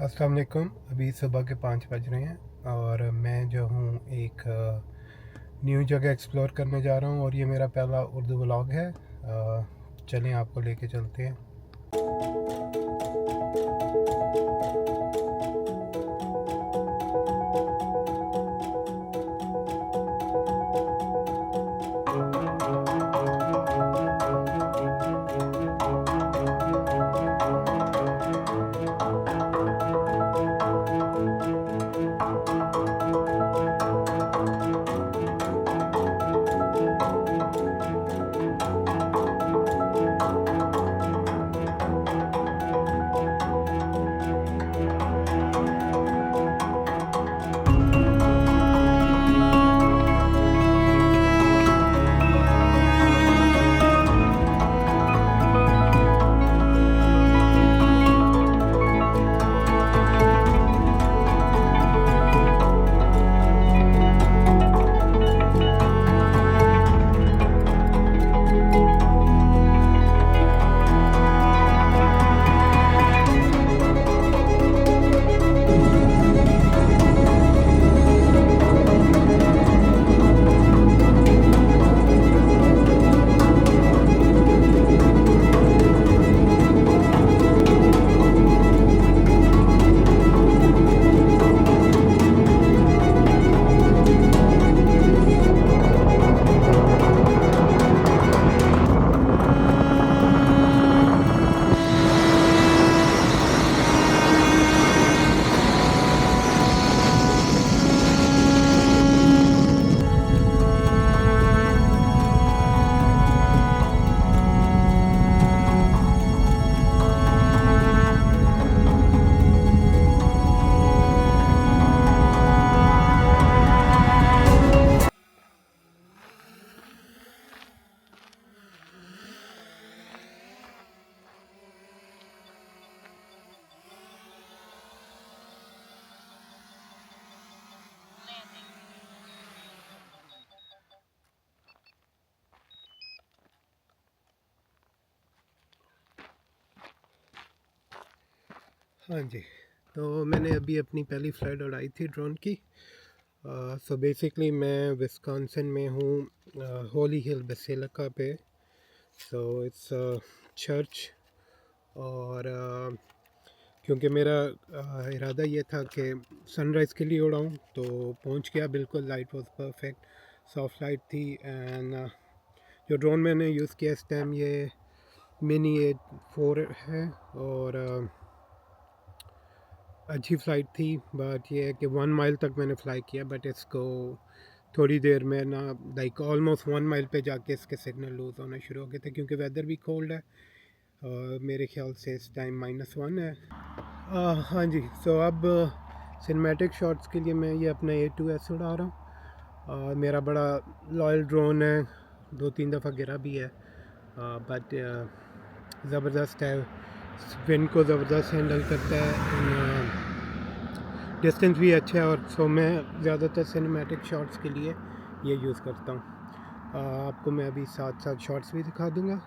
अस्सलाम वालेकुम। अभी सुबह के 5 बज रहे हैं और मैं जो हूँ एक न्यू जगह एक्सप्लोर करने जा रहा हूँ और ये मेरा पहला उर्दू व्लॉग है। चलें आपको लेके चलते हैं। हाँ जी, तो मैंने अभी अपनी पहली फ़्लाइट उड़ाई थी ड्रोन की। सो बेसिकली मैं विस्कॉन्सिन में हूँ, होली हिल बेसिलिका पे। सो इट्स चर्च और क्योंकि मेरा इरादा ये था कि सनराइज़ के लिए उड़ाऊँ, तो पहुँच गया बिल्कुल। Light was perfect, soft light थी। एंड जो ड्रोन मैंने यूज़ किया इस टाइम ये मिनी 8-4 है और अच्छी फ़्लाइट थी। बट ये है कि 1 माइल तक मैंने फ़्लाई किया, बट इसको थोड़ी देर में ना लाइक ऑलमोस्ट 1 माइल पे जाके इसके सिग्नल लूज़ होना शुरू हो गए थे क्योंकि वेदर भी कोल्ड है। मेरे ख्याल से इस टाइम -1 है। हाँ जी, सो अब सिनेमैटिक शॉट्स के लिए मैं ये अपना A2S उड़ा रहा हूँ। मेरा बड़ा लॉयल ड्रोन है, 2-3 दफ़ा गिरा भी है, बट ज़बरदस्त है, विंड को ज़बरदस्त हैंडल करता है, डिस्टेंस भी अच्छा है। और सो मैं ज़्यादातर सिनेमैटिक शॉट्स के लिए ये यूज़ करता हूँ। आपको मैं अभी साथ साथ शॉट्स भी दिखा दूँगा।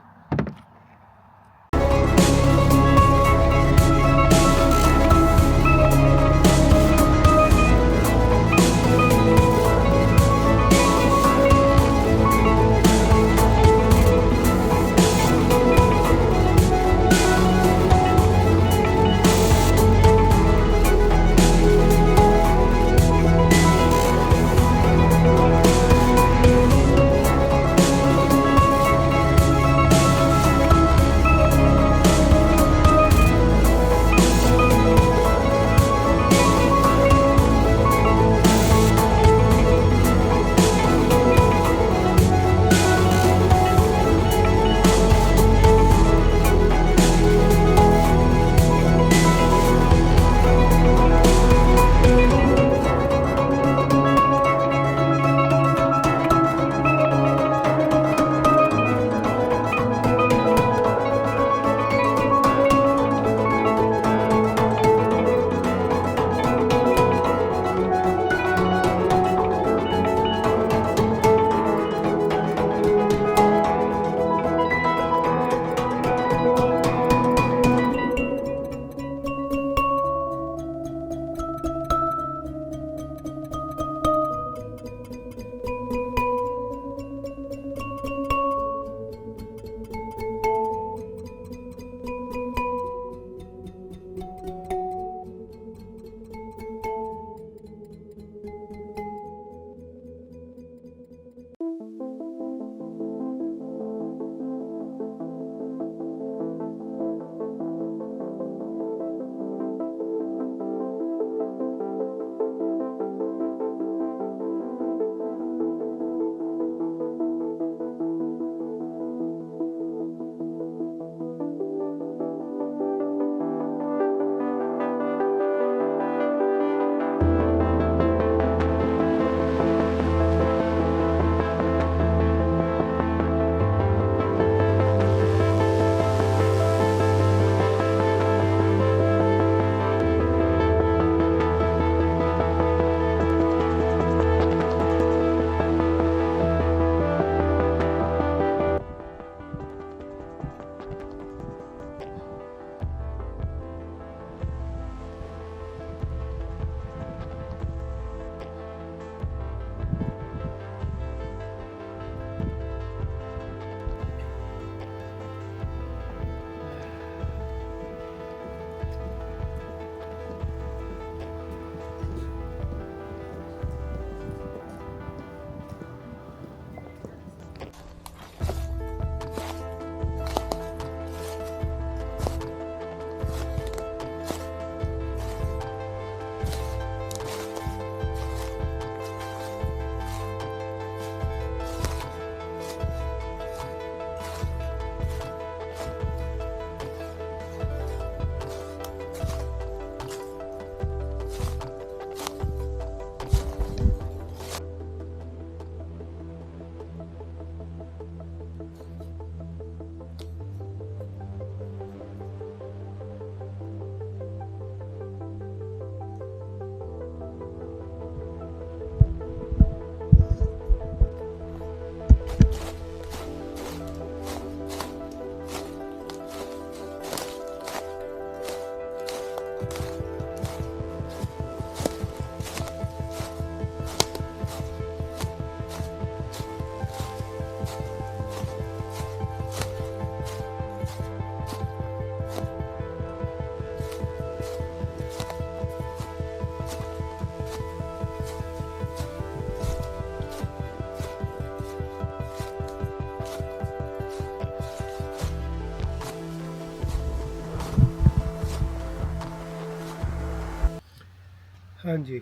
हाँ जी,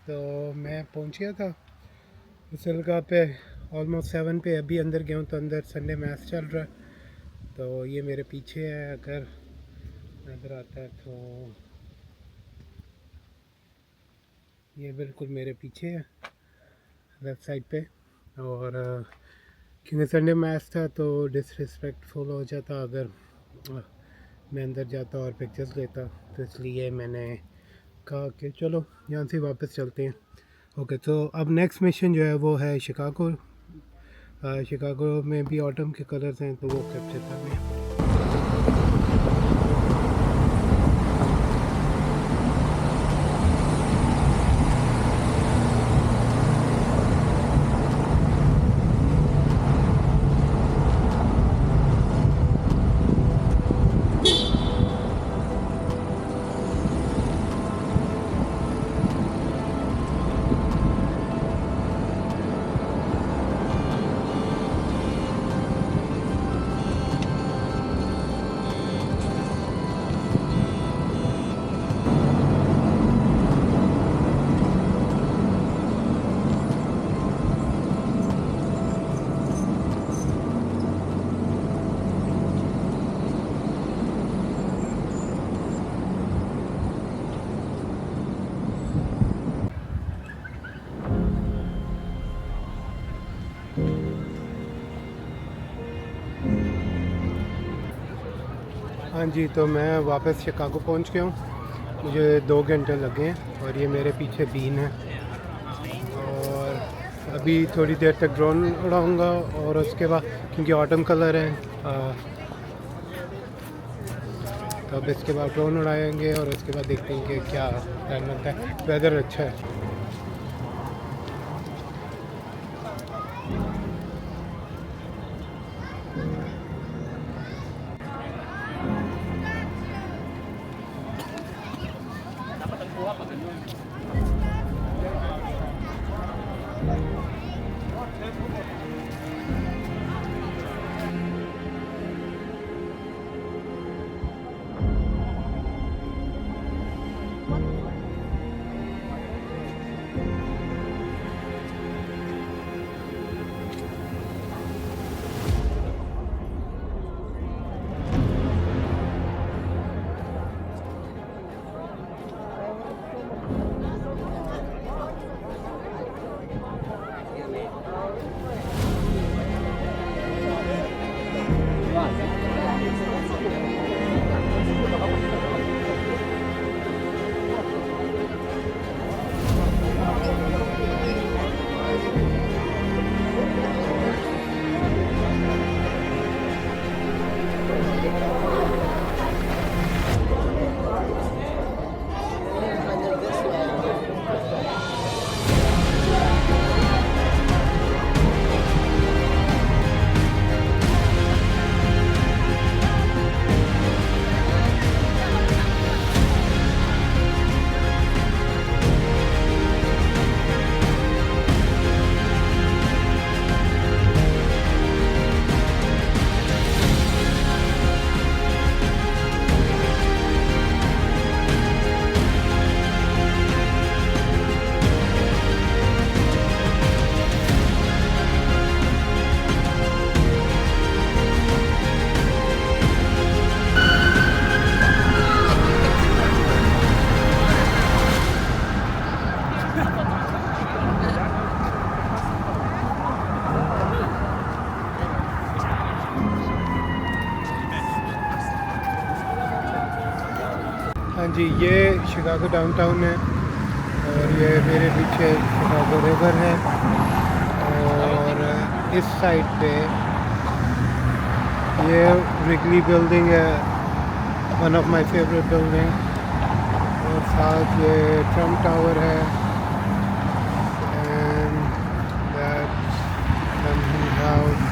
तो मैं पहुंच गया था बसिलिका पे ऑलमोस्ट 7 पे। अभी अंदर गया हूँ तो अंदर संडे मैच चल रहा है। तो ये मेरे पीछे है, अगर नज़र आता है तो ये बिल्कुल मेरे पीछे है लेफ़्ट साइड पे। और क्योंकि संडे मैच था तो डिसरिस्पेक्टफुल हो जाता अगर मैं अंदर जाता और पिक्चर्स लेता, तो इसलिए मैंने कहा कि चलो यहाँ से वापस चलते हैं। ओके, तो अब नेक्स्ट मिशन जो है वो है शिकागो। शिकागो में भी ऑटम के कलर्स हैं तो वो कैप्चर करने हैं। हाँ जी, तो मैं वापस शिकागो पहुंच गया हूँ। मुझे 2 घंटे लगे हैं और ये मेरे पीछे बीन है। और अभी थोड़ी देर तक ड्रोन उड़ाऊँगा और उसके बाद क्योंकि ऑटम कलर है तो अब इसके बाद ड्रोन उड़ाएंगे और उसके बाद देखते हैं कि क्या प्लान बनता है। वेदर अच्छा है। हाँ जी, ये शिकागो डाउनटाउन है और ये मेरे पीछे शिकागो रिवर है। और इस साइड पे ये रिगली बिल्डिंग है, one of my favourite building. साथ ये ट्रम्प टावर है and that's London House.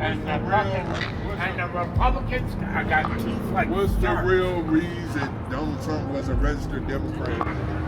And the Republicans got teeth like What's the sharks. real reason Donald Trump was a registered Democrat?